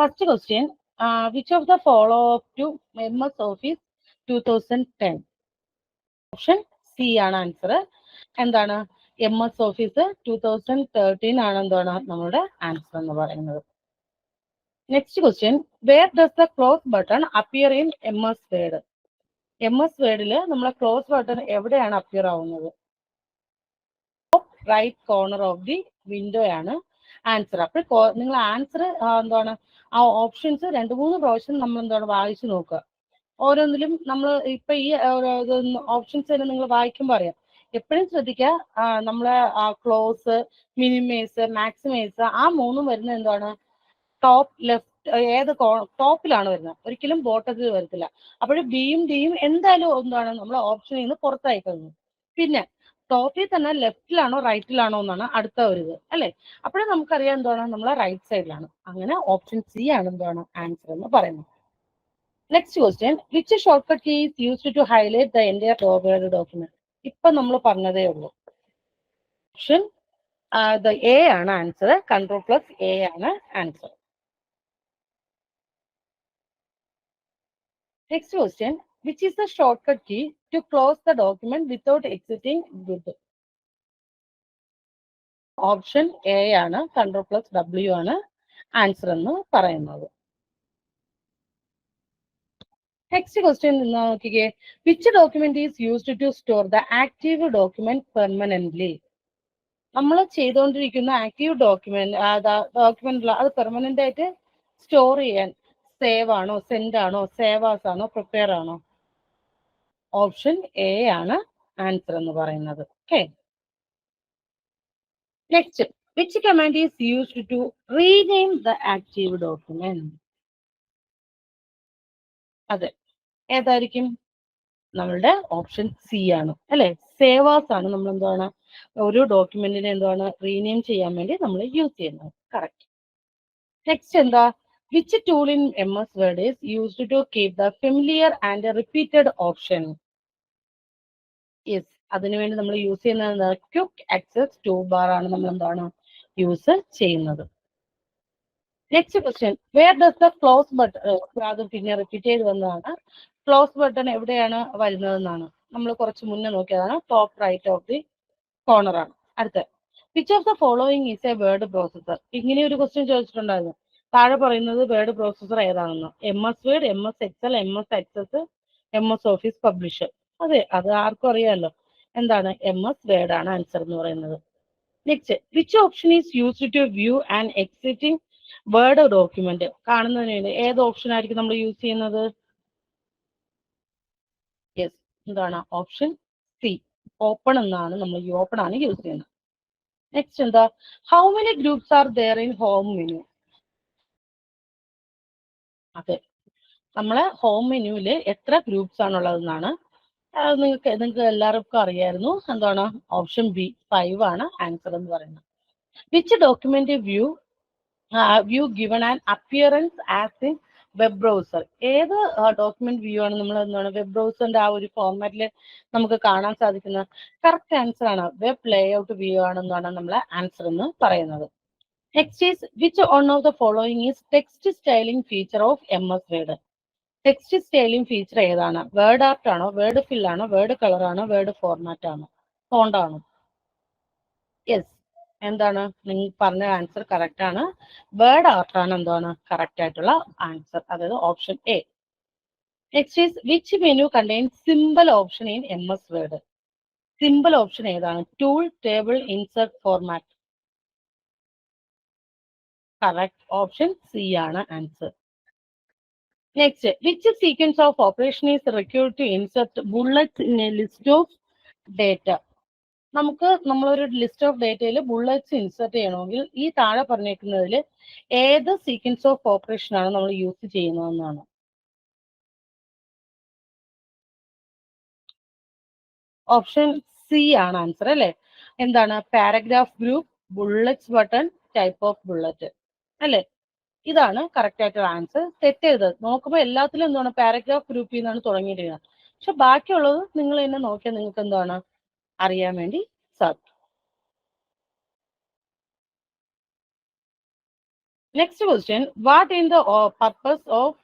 First question, which of the follow to MS Office 2010? Option C ആണ് answer. എന്താണ്? MS Office 2013 ആണ് എന്താണ് നമ്മുടെ ആൻസർ എന്ന് പറയുന്നത്. Next question, where does the close button appear in MS Word? MS Wordൽ നമ്മളെ ക്ലോസ് ബട്ടൺ എവിടെയാണ് അപ്പിയർ ആവുന്നത്? Right corner of the window ആണ് ആൻസർ. അപ്പോൾ നിങ്ങൾ ആൻസർ എന്താണ് ആ ഓപ്ഷൻസ് 2-3 പ്രാവശ്യം നമ്മൾ എന്താണ് വായിച്ചു നോക്കുക. ഓരോന്നിലും നമ്മൾ ഇപ്പൊ ഈ ഓപ്ഷൻസ് തന്നെ നിങ്ങൾ വായിക്കുമ്പോൾ അറിയാം. എപ്പോഴും ശ്രദ്ധിക്കുക, നമ്മളെ ക്ലോസ്, മിനിമൈസ്, മാക്സിമൈസ് ആ 3 വരുന്നത് എന്താണ് ടോപ്പ് ലെഫ്റ്റ്, ഏത് ടോപ്പിലാണ് വരുന്നത്, ഒരിക്കലും ബോട്ടത്തിൽ വരത്തില്ല. അപ്പോഴും ബിയും ഡിയും എന്തായാലും എന്താണ് നമ്മൾ ഓപ്ഷനിൽ നിന്ന് പുറത്തായി കഴിഞ്ഞു. പിന്നെ ടോപ്പിൽ തന്നെ ലെഫ്റ്റിലാണോ റൈറ്റിലാണോ എന്നാണ് അടുത്ത ഒരു ഇത് അല്ലെ. അപ്പോഴും നമുക്കറിയാം എന്താണ് നമ്മളെ റൈറ്റ് സൈഡിലാണ്. അങ്ങനെ ഓപ്ഷൻ സി ആണ് എന്താണ് ആൻസർ എന്ന് പറയുന്നത്. Next question, which shortcut key is used to highlight the entire word document? ഇപ്പൊ നമ്മൾ പറഞ്ഞതേ ഉള്ളൂ. ഓപ്ഷൻ എ ആണ് ആൻസർ. Ctrl+A ആണ് answer. Next question, which is the shortcut key to close the document without exiting with? Option A ആണ്. Ctrl+W ആണ് answer എന്ന് പറയുന്നത്. നെക്സ്റ്റ് ക്വസ്റ്റ്യൻ നോക്കിക്കേ, which document is used to store the active document permanently? നമ്മൾ ചെയ്തുകൊണ്ടിരിക്കുന്ന active document അത് permanent ആയിട്ട് store ചെയ്യാൻ സേവ് ആണോ, സെൻഡ് ആണോ, സേവ് ആസ് ആണോ, പ്രിപ്പയർ ആണോ? ഓപ്ഷൻ എ ആണ് ആൻസർ എന്ന് പറയുന്നത്. Okay. Next, which command is used to rename the active document? അതെ, ഏതായിരിക്കും? നമ്മളുടെ ഓപ്ഷൻ സി ആണ് അല്ലെ. സേവാസ് ആണ് നമ്മൾ എന്താണ് ഒരു ഡോക്യുമെന്റിനെ എന്താണ് റീനെയിം ചെയ്യാൻ വേണ്ടി നമ്മൾ യൂസ് ചെയ്യുന്നത്. കറക്റ്റ്. നെക്സ്റ്റ് എന്താ, which tool in MS Word is used to keep the familiar and repeated option? Yes, അതിനുവേണ്ടി നമ്മൾ യൂസ് ചെയ്യുന്നത് ക്വിക്ക് ആക്സസ് ടൂൾ ബാർ ആണ് നമ്മൾ എന്താണ് യൂസ് ചെയ്യുന്നത്. Next question, where does the close button, അത് പിന്നെ റിപ്പീറ്റ് ചെയ്ത് വന്നതാണ്. ക്ലോസ് ബട്ടൺ എവിടെയാണ് വരുന്നതെന്നാണ് നമ്മൾ കുറച്ച് മുന്നേ നോക്കിയതാണ്. Top right of the corner ആണ്. അടുത്ത, which of the following is a word processor? ഇങ്ങനെ ഒരു ക്വസ്റ്റ്യൻ ചോദിച്ചിട്ടുണ്ടായിരുന്നു. താഴെ പറയുന്നത് വേർഡ് പ്രോസസർ ഏതാണെന്ന്. MS Word, MS Excel, MS Access, MS Office Publisher. അതെ, അത് ആർക്കും അറിയാമല്ലോ. എന്താണ്? MS Word ആണ് ആൻസർ എന്ന് പറയുന്നത്. Next, which option is used to view and exiting word document? കാണുന്നതിന് വേണ്ടി ഏത് ഓപ്ഷൻ ആയിരിക്കും നമ്മൾ യൂസ് ചെയ്യുന്നത്? യെസ്, എന്താണ്? ഓപ്ഷൻ സി, ഓപ്പൺ എന്നാണ് നമ്മൾ ഓപ്പൺ ആണ് യൂസ് ചെയ്യുന്നത്. നെക്സ്റ്റ് എന്താ, how many groups are there in home menu? അതെ, നമ്മളെ ഹോം മെനുവില് എത്ര ഗ്രൂപ്പ്സ് ആണുള്ളതെന്നാണ് നിങ്ങൾക്ക് എല്ലാവർക്കും അറിയായിരുന്നു. എന്താണ്? ഓപ്ഷൻ ബി 5 ആണ് ആൻസർ എന്ന് പറയുന്നത്. Which document view given an appearance as in web browser? ഏത് ഡോക്യുമെന്റ് വ്യൂ ആണ് നമ്മൾ എന്താണ് വെബ് ബ്രൗസറിന്റെ ആ ഒരു ഫോർമാറ്റിൽ നമുക്ക് കാണാൻ സാധിക്കുന്നത്? കറക്റ്റ് ആൻസർ ആണ് വെബ് ലേഔട്ട് വ്യൂ ആണെന്നാണ് നമ്മളെ ആൻസർ എന്ന് പറയുന്നത്. Next is, which one of the following is text styling feature of MS Word? Text styling feature ഏതാണ്? വേർഡ് ആർട്ട് ആണോ, വേർഡ് ഫിൽ ആണോ, വേർഡ് കളർ ആണോ, വേർഡ് ഫോർമാറ്റ് ആണോ, ഫോണ്ട് ആണോ? യെസ്, എന്താണ്? നിങ്ങൾ പറഞ്ഞ ആൻസർ കറക്റ്റ് ആണ്. വേർഡ് ആർട്ട് ആണ് എന്താണ് കറക്റ്റ് ആയിട്ടുള്ള ആൻസർ, അതായത് option A. Next is, which menu contains simple option in MS Word? Simple option ഏതാണ്? Tool, table, insert, format. Correct, option C ആണ് answer. Next, which sequence of operation is required to insert bullets in a list of data? നമ്മളൊരു list of ഡേറ്റയിൽ bullets insert ചെയ്യണമെങ്കിൽ ഈ താഴെ പറഞ്ഞേക്കുന്നതിൽ ഏത് sequence of operation ആണ് നമ്മൾ യൂസ് ചെയ്യുന്നതെന്നാണ്. ഓപ്ഷൻ സി ആണ് ആൻസർ അല്ലെ. എന്താണ്? Paragraph group, bullets button, type of bullet അല്ലെ. ഇതാണ് കറക്റ്റ് ആയിട്ടുള്ള ആൻസർ. സെറ്റ് ചെയ്തത് നോക്കുമ്പോൾ എല്ലാത്തിലും എന്താണ് പാരഗ്രാഫ് ഗ്രൂപ്പിൽ നിന്നാണ് തുടങ്ങിയിരിക്കുന്നത്. പക്ഷെ ബാക്കിയുള്ളത് നിങ്ങൾ തന്നെ നോക്കിയാൽ നിങ്ങൾക്ക് എന്താണ് അറിയാൻ വേണ്ടി സാധിക്കും. Next question, what is the purpose of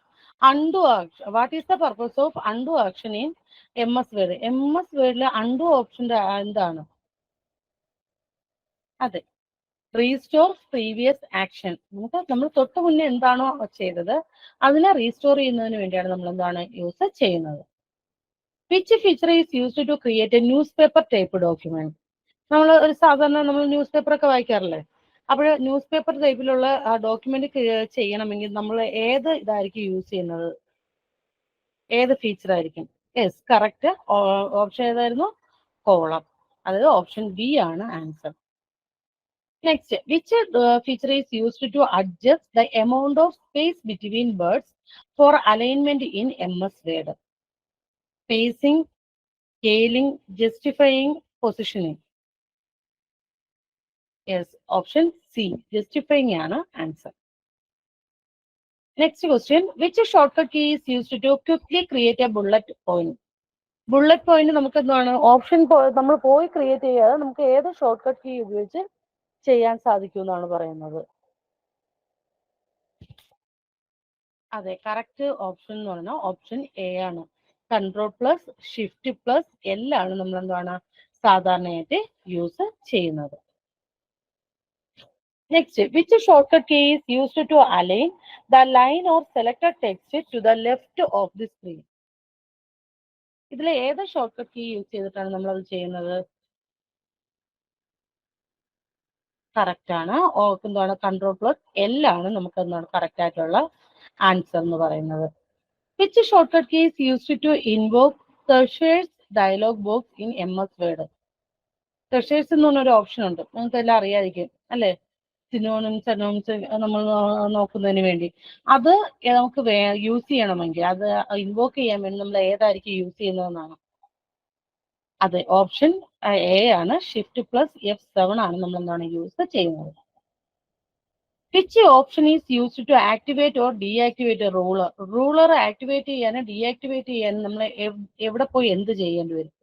undo action? What is the purpose of undo action in MS Word? MS Word undo option എന്താണ്? അതെ, റീസ്റ്റോർ പ്രീവിയസ് ആക്ഷൻ. നമ്മൾ തൊട്ട് മുന്നേ എന്താണോ ചെയ്തത് അതിനെ റീസ്റ്റോർ ചെയ്യുന്നതിന് വേണ്ടിയാണ് നമ്മൾ എന്താണ് യൂസ് ചെയ്യുന്നത്. Which feature is used to create a newspaper type document? നമ്മൾ ഒരു സാധാരണ നമ്മൾ ന്യൂസ് പേപ്പർ ഒക്കെ വായിക്കാറില്ലേ? അപ്പോൾ ന്യൂസ് പേപ്പർ ടൈപ്പിലുള്ള ആ ഡോക്യുമെന്റ് ചെയ്യണമെങ്കിൽ നമ്മൾ ഏത് ഇതായിരിക്കും യൂസ് ചെയ്യുന്നത്? ഏത് ഫീച്ചർ ആയിരിക്കും? Yes, correct. ഓപ്ഷൻ ഏതായിരുന്നു? കോളം. അതായത് ഓപ്ഷൻ ബി ആണ് answer. Next, which feature is used to adjust the amount of space between words for alignment in MS Word? Spacing, scaling, justifying, positioning. Yes, option C, justifying ആണ് answer. Next question, which shortcut key is used to quickly create a bullet point? Bullet point നമുക്ക് എന്താണ് option നമ്മൾ പോയി create ചെയ്യാതെ നമുക്ക് ഏത് shortcut key ഉപയോഗിച്ച് ചെയ്യാൻ സാധിക്കും എന്നാണ് പറയുന്നത്. അതെ, കറക്റ്റ് ഓപ്ഷൻ എന്ന് പറഞ്ഞാൽ ഓപ്ഷൻ എ ആണ്. Ctrl+Shift+L ആണ് നമ്മൾ എന്താണ് സാധാരണയായിട്ട് യൂസ് ചെയ്യുന്നത്. Next, which shortcut key is used to align the line or selected text to the left of the screen? ഇതിൽ ഏത് ഷോർട്ട്കട്ട് കീ യൂസ് ചെയ്തിട്ടാണ് നമ്മൾ അത് ചെയ്യുന്നത്? കറക്റ്റ് ആണ്. എന്താണ് Ctrl+L ആണ് നമുക്ക് എന്താണ് കറക്റ്റ് ആയിട്ടുള്ള ആൻസർ എന്ന് പറയുന്നത്. Which shortcut key is used to invoke searchers dialog box in MS Word? Searchers എന്ന് പറഞ്ഞൊരു ഓപ്ഷൻ ഉണ്ട്, നിങ്ങൾക്ക് എല്ലാം അറിയാതിരിക്കും അല്ലെ? സിനോണിംസ് നമ്മൾ നോക്കുന്നതിന് വേണ്ടി അത് നമുക്ക് യൂസ് ചെയ്യണമെങ്കിൽ അത് ഇൻവോക്ക് ചെയ്യാൻ വേണ്ടി നമ്മൾ ഏതായിരിക്കും യൂസ് ചെയ്യുന്നതെന്നാണ്. അതെ, ഓപ്ഷൻ എ ആണ്. Shift+F7 ആണ് നമ്മൾ എന്താണ് യൂസ് ചെയ്യുന്നത്. Which option is used to activate or deactivate ruler? Ruler activate ചെയ്യാനും ഡീആക്ടിവേറ്റ് ചെയ്യാനും നമ്മൾ എവിടെ പോയി എന്ത് ചെയ്യേണ്ടി വരും?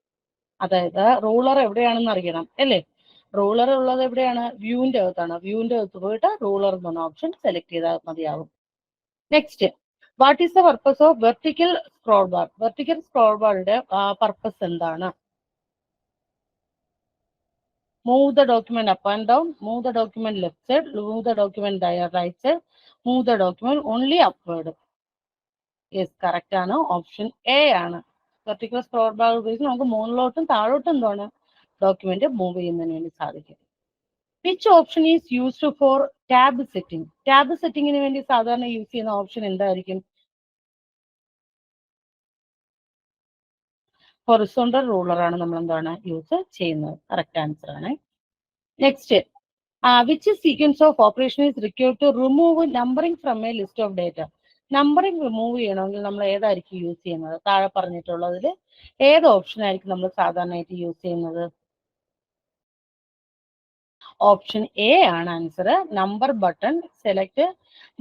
അതായത് റൂളർ എവിടെയാണെന്ന് അറിയണം അല്ലേ? റൂളർ ഉള്ളത് എവിടെയാണ്? വ്യൂവിന്റെ അകത്താണ്. വ്യൂവിന്റെ അകത്ത് പോയിട്ട് റൂളർ എന്ന് പറഞ്ഞ ഓപ്ഷൻ സെലക്ട് ചെയ്താൽ മതിയാവും. Next, what is the purpose of vertical scroll bar? Vertical scroll ബാറിന്റെ പർപ്പസ് എന്താണ്? Move the document up and down, move the document left side, move the document right side, move the document only upward. Yes, correct ആണ്. Option A ആണ്. Vertical scroll bar ഉപയോഗിച്ച് നമുക്ക് മുകളിലോട്ടും താഴോട്ടും എന്താണ് document move ചെയ്യുന്നതിന് വേണ്ടി സാധിക്കും. Which option is used for tab setting? Tab സെറ്റിംഗിന് വേണ്ടി സാധാരണ യൂസ് ചെയ്യുന്ന ഓപ്ഷൻ എന്തായിരിക്കും? ഹൊറിസോണ്ടൽ റൂളർ ആണ് നമ്മൾ എന്താണ് യൂസ് ചെയ്യുന്നത്. കറക്റ്റ് ആൻസർ ആണ്. Next, which sequence of operation is required to remove numbering from a list of data? Numbering remove ചെയ്യണമെങ്കിൽ നമ്മൾ ഏതായിരിക്കും യൂസ് ചെയ്യുന്നത്? താഴെ പറഞ്ഞിട്ടുള്ളതിൽ ഏത് ഓപ്ഷൻ ആയിരിക്കും നമ്മൾ സാധാരണയായിട്ട് യൂസ് ചെയ്യുന്നത്? ഓപ്ഷൻ എ ആണ് answer. Number button select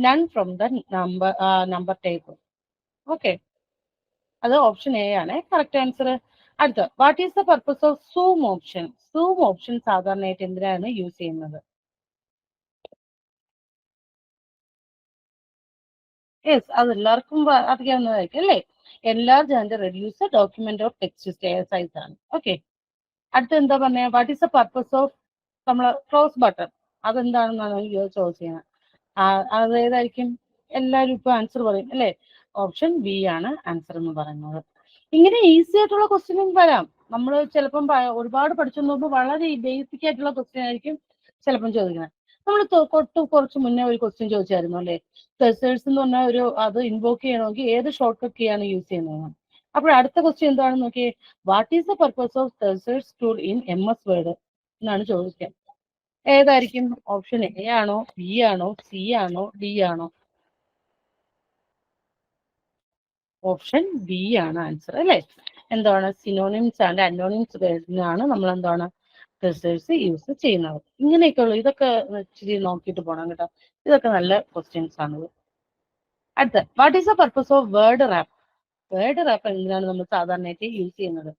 none from the number type. Okay, അത് ഓപ്ഷൻ എ ആണ് കറക്റ്റ് ആൻസർ. അടുത്ത, what is the purpose of zoom option? Zoom option സാധാരണയായിട്ട് എന്തിനാണ് യൂസ് ചെയ്യുന്നത്? യെസ്, അത് എല്ലാവർക്കും അറിയാവുന്നതായിരിക്കും അല്ലേ? Enlarge and reduce document of text size ആണ്. ഓക്കെ, അടുത്ത എന്താ പറഞ്ഞ what is the purpose of നമ്മൾ ക്ലോസ് ബട്ടൺ? അതെന്താണെന്നാണ് ചോദിച്ചു ചെയ്യുന്നത്. അത് ഏതായിരിക്കും? എല്ലാവരും ഇപ്പൊ ആൻസർ പറയും അല്ലേ? ഓപ്ഷൻ ബി ആണ് ആൻസർ എന്ന് പറയുന്നത്. ഇങ്ങനെ ഈസി ആയിട്ടുള്ള ക്വസ്റ്റ്യനും വരാം. നമ്മൾ ചിലപ്പം ഒരുപാട് പഠിച്ചു നോക്കുമ്പോൾ വളരെ ബേസിക് ആയിട്ടുള്ള ക്വസ്റ്റ്യൻ ആയിരിക്കും ചിലപ്പം ചോദിക്കുന്നത്. നമ്മൾ കുറച്ച് മുന്നേ ഒരു ക്വസ്റ്റ്യൻ ചോദിച്ചായിരുന്നു അല്ലെ? സെർച്ചേഴ്സ് എന്ന് പറഞ്ഞാൽ ഒരു അത് ഇൻവോക്ക് ചെയ്യണമെങ്കിൽ ഏത് ഷോർട്ട് കട്ട് കീ ആണ് യൂസ് ചെയ്യുന്നത്? അപ്പോൾ അടുത്ത ക്വസ്റ്റ്യൻ എന്താണെന്ന് നോക്കിയേ, what is the purpose of searchers tool in MS Word എന്നാണ് ചോദിക്കുക. ഏതായിരിക്കും? ഓപ്ഷൻ എ ആണോ, ബി ആണോ, സി ആണോ, ഡി ആണോ? ഓപ്ഷൻ ബി ആണ് ആൻസർ അല്ലെ? എന്താണ് സിനോണിംസ് ആൻഡ് അനോണിംസ് വേർഡിനാണ് നമ്മൾ എന്താണ് റിസേർച്ച് യൂസ് ചെയ്യുന്നത്. ഇങ്ങനെയൊക്കെയുള്ള ഇതൊക്കെ ഇച്ചിരി നോക്കിയിട്ട് പോകണം കേട്ടോ. ഇതൊക്കെ നല്ല ക്വസ്റ്റ്യൻസ് ആണ്. അടുത്ത, what is the purpose of word wrap? Word wrap എന്തിനാണ് നമ്മൾ സാധാരണയായിട്ട് യൂസ് ചെയ്യുന്നത്?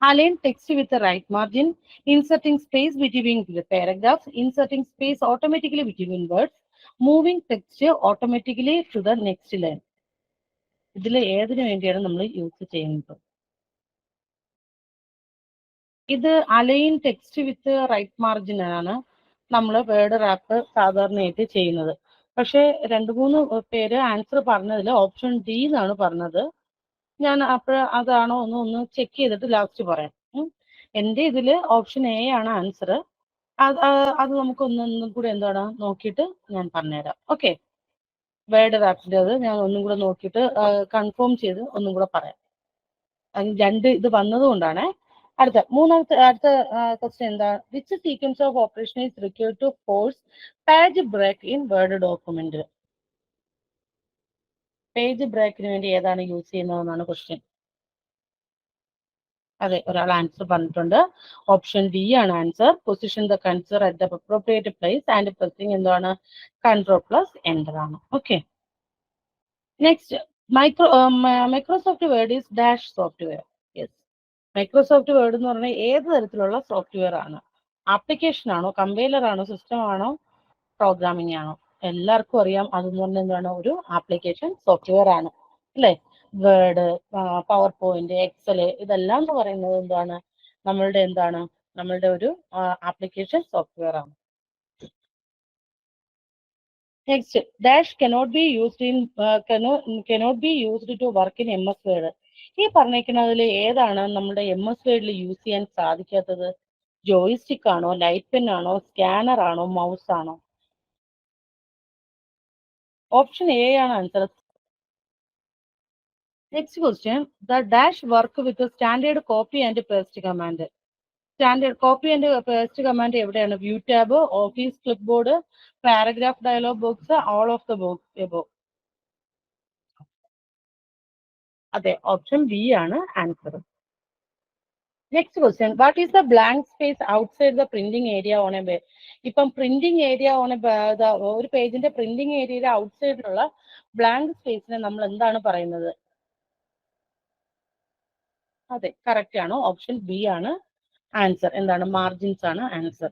Align text with right margin, inserting space between paragraphs, inserting space automatically between words, moving text automatically to the next line. ഇതിൽ ഏതിനു വേണ്ടിയാണ് നമ്മൾ use ചെയ്യുന്നത്? ഇത് align text with right margin ആണ് നമ്മൾ വേർഡ് റാപ്പ് സാധാരണയായിട്ട് ചെയ്യുന്നത്. പക്ഷെ 2-3 പേര് ആൻസർ പറഞ്ഞതിൽ ഓപ്ഷൻ ഡി എന്നാണ് പറഞ്ഞത്. ഞാൻ അതാണോ ഒന്ന് ചെക്ക് ചെയ്തിട്ട് ലാസ്റ്റ് പറയാം. എൻ്റെ ഇതിൽ ഓപ്ഷൻ എ ആണ് ആൻസർ. അത് നമുക്ക് ഒന്നും കൂടെ എന്താണ് നോക്കിയിട്ട് ഞാൻ പറഞ്ഞുതരാം. ഓക്കെ, വേർഡ് റാപ്പിൻ്റെ അത് ഞാൻ ഒന്നും കൂടെ നോക്കിയിട്ട് കൺഫേം ചെയ്ത് ഒന്നും കൂടെ പറയാം. 2 ഇത് വന്നതുകൊണ്ടാണ്. അടുത്ത ക്വസ്റ്റ്യൻ എന്താ? Which sequence of operation is required to force page break in Word document? Page ബ്രേക്കിന് വേണ്ടി ഏതാണ് യൂസ് ചെയ്യുന്നതെന്നാണ് ക്വസ്റ്റ്യൻ. അതെ, ഒരാൾ ആൻസർ പറഞ്ഞിട്ടുണ്ട്. ഓപ്ഷൻ ഡി ആണ് answer. Position the കൺസർ at the appropriate place and pressing എന്താണ്? കൺട്രോൾ പ്ലസ് എൻ്റർ ആണ്. Okay, next Microsoft word is dash software. Yes, Microsoft word എന്ന് പറഞ്ഞാൽ ഏത് തരത്തിലുള്ള സോഫ്റ്റ്വെയർ ആണ്? ആപ്ലിക്കേഷൻ ആണോ, കമ്പൈലർ ആണോ, സിസ്റ്റം ആണോ, പ്രോഗ്രാമിംഗ് ആണോ? എല്ലാവർക്കും അറിയാം അതെന്ന് പറഞ്ഞാൽ എന്താണ്? ഒരു ആപ്ലിക്കേഷൻ സോഫ്റ്റ്വെയർ ആണ് അല്ലേ? വേർഡ്, പവർ പോയിന്റ്, എക്സൽ ഇതെല്ലാം എന്ന് പറയുന്നത് എന്താണ്? നമ്മളുടെ ഒരു ആപ്ലിക്കേഷൻ സോഫ്റ്റ്വെയർ ആണ്. Next, dash cannot be used to work in MS word. ഈ പറഞ്ഞിരിക്കുന്നതിൽ ഏതാണ് നമ്മുടെ MS വേർഡിൽ യൂസ് ചെയ്യാൻ സാധിക്കാത്തത്? ജോയിസ്റ്റിക് ആണോ, ലൈറ്റ് പെൻ ആണോ, സ്കാനർ ആണോ, മൗസ് ആണോ? ഓപ്ഷൻ എ ആണ് answer. Next question, the dash work with standard copy and paste command. Standard copy and paste command എവിടെയാണ്? View tab, Office clipboard, paragraph dialog box, all of the box above? അതെ, option B ആണ് answer. Next question, what is the blank space outside the printing area on a page? ഇപ്പം printing area on ഒരു പേജിന്റെ printing ഏരിയയുടെ ഔട്ട്സൈഡിലുള്ള blank സ്പേസിനെ നമ്മൾ എന്താണ് പറയുന്നത്? അതെ, കറക്റ്റ് ആണ്. ഓപ്ഷൻ ബി ആണ് ആൻസർ. എന്താണ്? മാർജിൻസ് ആണ് ആൻസർ.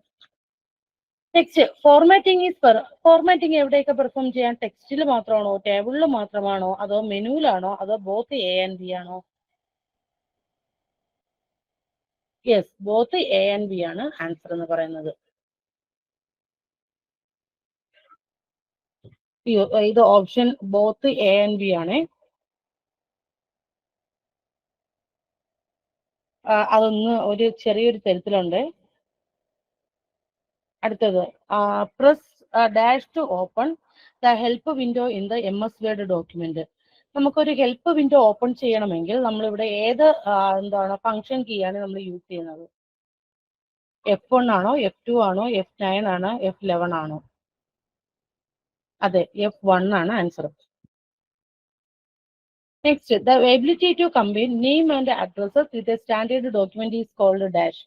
നെക്സ്റ്റ്, ഫോർമാറ്റിംഗ് എവിടെയൊക്കെ പെർഫോം ചെയ്യാൻ? ടെക്സ്റ്റിൽ മാത്രമാണോ, ടേബിളിൽ മാത്രമാണോ, അതോ മെനുവിലാണോ, അതോ ബോത്ത് എ ആൻഡ് ബി ആണോ? Yes, both A and B ആണ് ആൻസർ എന്ന് പറയുന്നത്. ഇത് option both A and B ആണ്. അതൊന്ന് ഒരു ചെറിയൊരു തരത്തിലുണ്ട്. അടുത്തത്, press dash to open the help window in the MS word document. നമുക്കൊരു ഹെൽപ്പ് വിൻഡോ ഓപ്പൺ ചെയ്യണമെങ്കിൽ നമ്മളിവിടെ ഏത് ഫംഗ്ഷൻ കീ ആണ് നമ്മൾ യൂസ് ചെയ്യുന്നത്? F1 ആണോ, F2 ആണോ, F9 ആണോ, F11 ആണോ? അതെ, F1 ആണ് answer. Next, the ability to combine name and addresses with a standard document is called dash.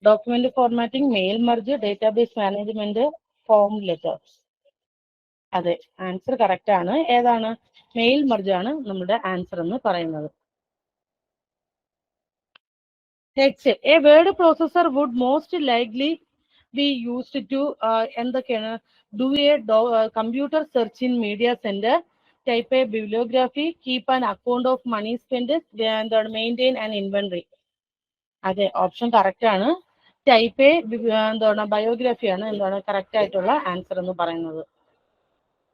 Document formatting, mail merge, database management, form letters. അതെ, ആൻസർ കറക്റ്റ് ആണ്. ഏതാണ്? Mail merge ആണ് നമ്മുടെ answer എന്ന് പറയുന്നത്. Next, a word processor would most likely be used to എന്തൊക്കെയാണ്? Do a computer search in media centre, type a bibliography, keep an account of money spend, എന്താണ്? Maintain an inventory. അതെ, option correct ആണ്. Type a biography ആണ് correct ആയിട്ടുള്ള answer എന്ന് പറയുന്നത്.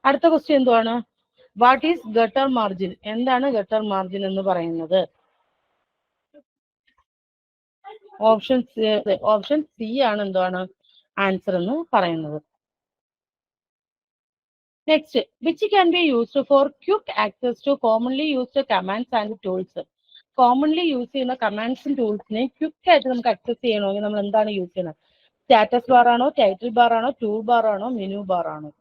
അടുത്ത question എന്തുവാണ്? What is gutter margin? എന്താണ് ഗട്ടർ മാർജിൻ എന്ന് പറയുന്നത്? ഓപ്ഷൻ സി ആണ് ആൻസർ എന്ന് പറയുന്നത്. Next, which can be used for quick access to commonly used commands and tools? Commonly use ചെയ്യുന്ന കമാൻഡ്സും ടൂൾസിനെയും ക്വിക്ക് ആയിട്ട് നമുക്ക് ആക്സസ് ചെയ്യണമെങ്കിൽ നമ്മൾ എന്താണ് യൂസ് ചെയ്യുന്നത്? സ്റ്റാറ്റസ് ബാർ ആണോ, ടൈറ്റിൽ ബാർ ആണോ, ടൂൾ ബാർ ആണോ, മെനു ബാർ ആണോ?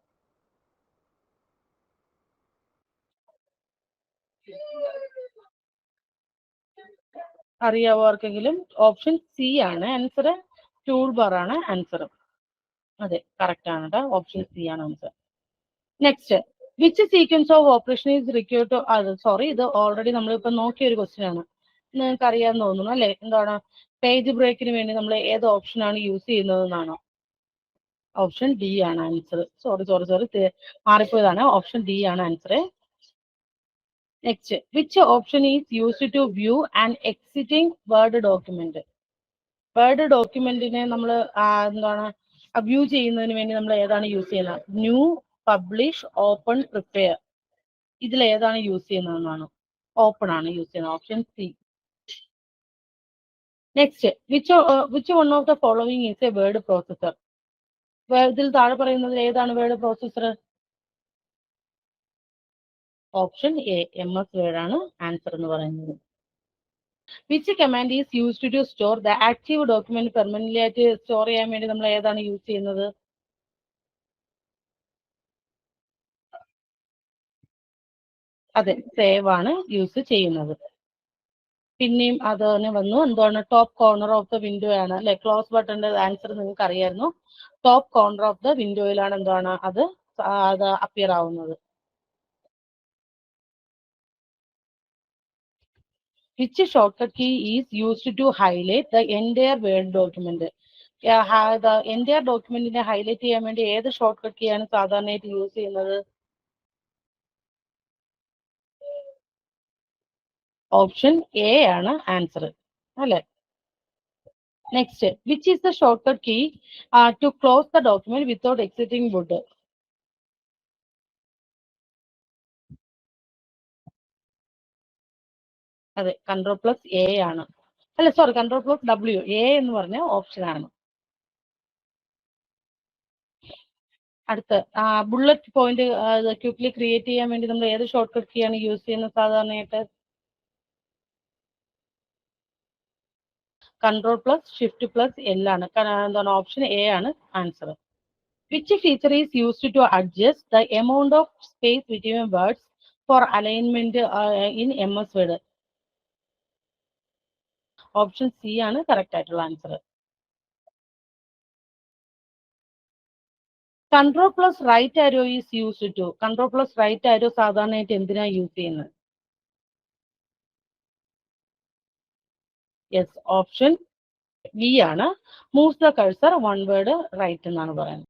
അറിയാവോ ആർക്കെങ്കിലും? ഓപ്ഷൻ സി ആണ് ആൻസർ. ടൂൾ ബാർ ആണ് ആൻസർ. അതെ, കറക്റ്റ് ആണ് കേട്ടോ. ഓപ്ഷൻ സി ആണ് answer. Next, which sequence of operation is required to sorry, ഇത് ഓൾറെഡി നമ്മളിപ്പോ നോക്കിയ ഒരു ക്വസ്റ്റ്യൻ ആണ്. നിങ്ങൾക്ക് അറിയാമെന്ന് തോന്നുന്നു അല്ലെ? എന്താണ്? പേജ് ബ്രേക്കിന് വേണ്ടി നമ്മൾ ഏത് ഓപ്ഷൻ ആണ് യൂസ് ചെയ്യുന്നത് എന്നാണോ? ഓപ്ഷൻ ഡി ആണ് ആൻസർ. സോറി മാറിപ്പോയതാണ്. ഓപ്ഷൻ ഡി ആണ് answer. Next, which option is used to view and exiting word document? Word ഡോക്യുമെന്റിനെ നമ്മൾ എന്താണ് വ്യൂ ചെയ്യുന്നതിന് വേണ്ടി നമ്മൾ ഏതാണ് യൂസ് ചെയ്യുന്നത്? New, publish, open, prepare. ഇതിൽ ഏതാണ് യൂസ് ചെയ്യുന്നതെന്നാണ്? ഓപ്പൺ ആണ് യൂസ് ചെയ്യുന്നത്. Option C. Next, which one of the following is a word processor? ഇതിൽ താഴെ പറയുന്നതിൽ ഏതാണ് word processor? Option A, MS word ആണ് ആൻസർ എന്ന് പറയുന്നത്. Which command is used to store the active document permanently ആയിട്ട് സ്റ്റോർ ചെയ്യാൻ വേണ്ടി നമ്മൾ ഏതാണ് യൂസ് ചെയ്യുന്നത്? അതെ, സേവ് ആണ് യൂസ് ചെയ്യുന്നത്. പിന്നെയും അത് തന്നെ വന്നു. എന്താണ്? Top corner of the window ആണ് അല്ലെ? ക്ലോസ് ബട്ടന്റെ ആൻസർ നിങ്ങൾക്ക് അറിയായിരുന്നു. ടോപ്പ് കോർണർ ഓഫ് ദ വിൻഡോയിലാണ് എന്താണ് അത് അപ്പിയർ ആവുന്നത്. Which shortcut key is used to highlight the entire word document? The entire ഡോക്യുമെന്റിനെ ഹൈലൈറ്റ് ചെയ്യാൻ വേണ്ടി ഏത് ഷോർട്ട്കട്ട് കീ ആണ് സാധാരണയായിട്ട് യൂസ് ചെയ്യുന്നത്? ഓപ്ഷൻ എ ആണ് ആൻസർ അല്ലെ? Next, which is the shortcut key to close the document without exiting Word? അതെ, Ctrl+A ആണ്. അല്ല, സോറി, Ctrl+W. എ എന്ന് പറഞ്ഞ ഓപ്ഷൻ ആണ്. അടുത്ത, ബുള്ളറ്റ് പോയിന്റ് ക്വിക്ലി ക്രിയേറ്റ് ചെയ്യാൻ വേണ്ടി നമ്മൾ ഏത് ഷോർട്ട്കട്ട് കീ ആണ് യൂസ് ചെയ്യുന്നത് സാധാരണയായിട്ട്? Ctrl+Shift+L ആണ്. എന്താണ്? ഓപ്ഷൻ എ ആണ് answer. Which feature is used to adjust the amount of space between words for alignment in MS word? Option C ആണ് കറക്റ്റ് ആയിട്ടുള്ള answer. Ctrl+Right arrow is used to. Ctrl+Right arrow സാധാരണയായിട്ട് എന്തിനാ use ചെയ്യുന്നത്? Yes, option B ആണ്. Moves the cursor one word right എന്നാണ് പറയുന്നത്.